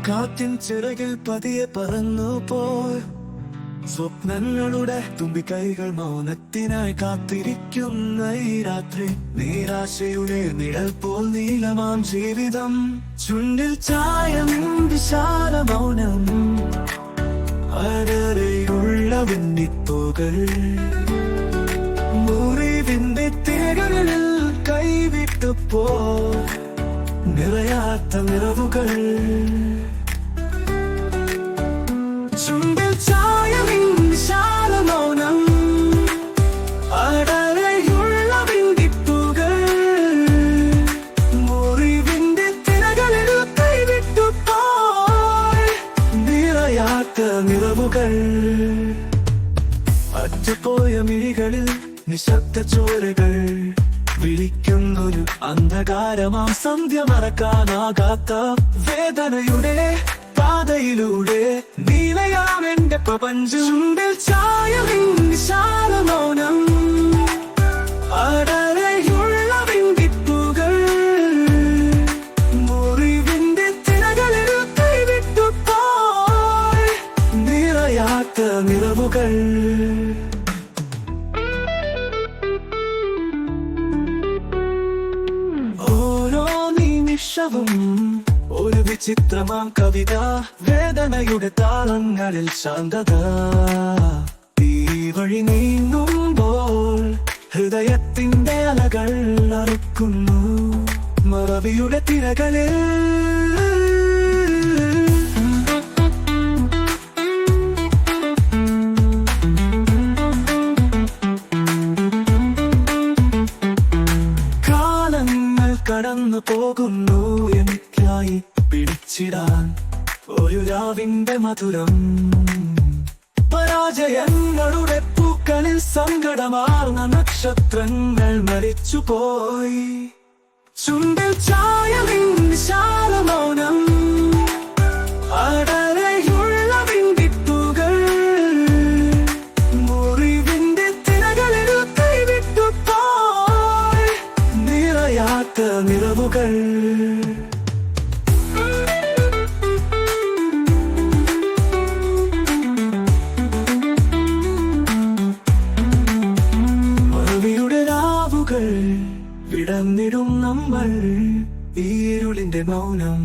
കാറ്റിൻ ചിറകിൽ പതിയെ പറന്നു പോയി സ്വപ്നങ്ങളുടെ തുമ്പിക്കൈകൾ മൗനത്തിനായി കാത്തിരിക്കുന്ന ഈ രാത്രി. നിരാശയുടെ നിഴൽ പോൽ നീലമാം ജീവിതം, ചുണ്ടിൽ ചായം വിശാല മൗനം, അകലെയുള്ള വെണ്ണിപ്പൂകൾ, മുറിവിന്റെ തിരകളിൽ കൈവിട്ടപ്പോ നിറയാത്ത നിറവുകൾ. ചുണ്ടിൽ ചായമിൻ വിശാല മൗനം, അടരെയുള്ള വെണ്ണിപ്പൂകൾ, മുറിവിന്റെ തിരകളിൽ കൈവിട്ടുപോയി നിറയാത്ത നിറവുകൾ. അറ്റുപോയ മിഴികളിൽ നിശബ്ദ ചോരകൾ, വിളിക്കുന്നൊരു അന്ധകാരമാം സന്ധ്യ, മറക്കാനാകാത്ത വേദനയുടെ പാതയിലൂടെ നീലയാം എന്റെ പ്രപഞ്ചം. ചുണ്ടിൽ ചായമിൻ വിശാല മൗനം, അടരെയുള്ള വെണ്ണിപ്പൂകൾ, മുറിവിന്റെ തിരകളിൽ കൈവിട്ടുപോയി നിറയാത്ത നിറവുകൾ. ഒരു വിചിത്രമാം കവിത, വേദനയുടെ താളങ്ങളിൽ ശാന്തത. ഈ വഴി നീങ്ങുമ്പോൾ ഹൃദയത്തിന്റെ അലകൾ അറുക്കുന്നു മറവിയുടെ തിരകളിൽ. കടന്നു പോകുന്നു എനിക്കായി പിടിച്ചിടാൻ ഒരു രാവിന്റെ മധുരം. പരാജയങ്ങളുടെ പൂക്കളിൽ സങ്കടമാർന്ന നക്ഷത്രങ്ങൾ മരിച്ചുപോയി. ചുണ്ടിൽ ചായമിൻ വിശാല മൗനം, അടരെയുള്ള വെണ്ണിപ്പൂകൾ, മുറിവിന്റെ തിരകളിൽ കൈവിട്ടുപോയി നിറയാത്ത നിറവുകൾ. മറവിയുടെ രാവുകൾ വിടന്നിടും നമ്മൾ, ഇരുളിന്റെ മൗനം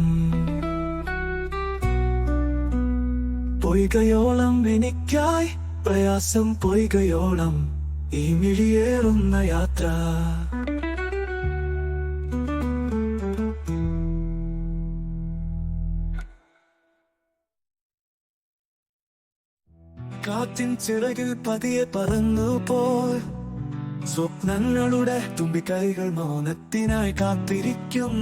പൊയ്കയോളം എനിക്കായി പ്രയാസം പൊയ്കയോളം ഈ മിഴിയേറുന്ന യാത്ര. കാറ്റിൻ ചിറകിൽ പതിയെ പറന്നു പോയി സ്വപ്നങ്ങളുടെ തുമ്പിക്കൈകൾ മൗനത്തിനായി കാത്തിരിക്കും.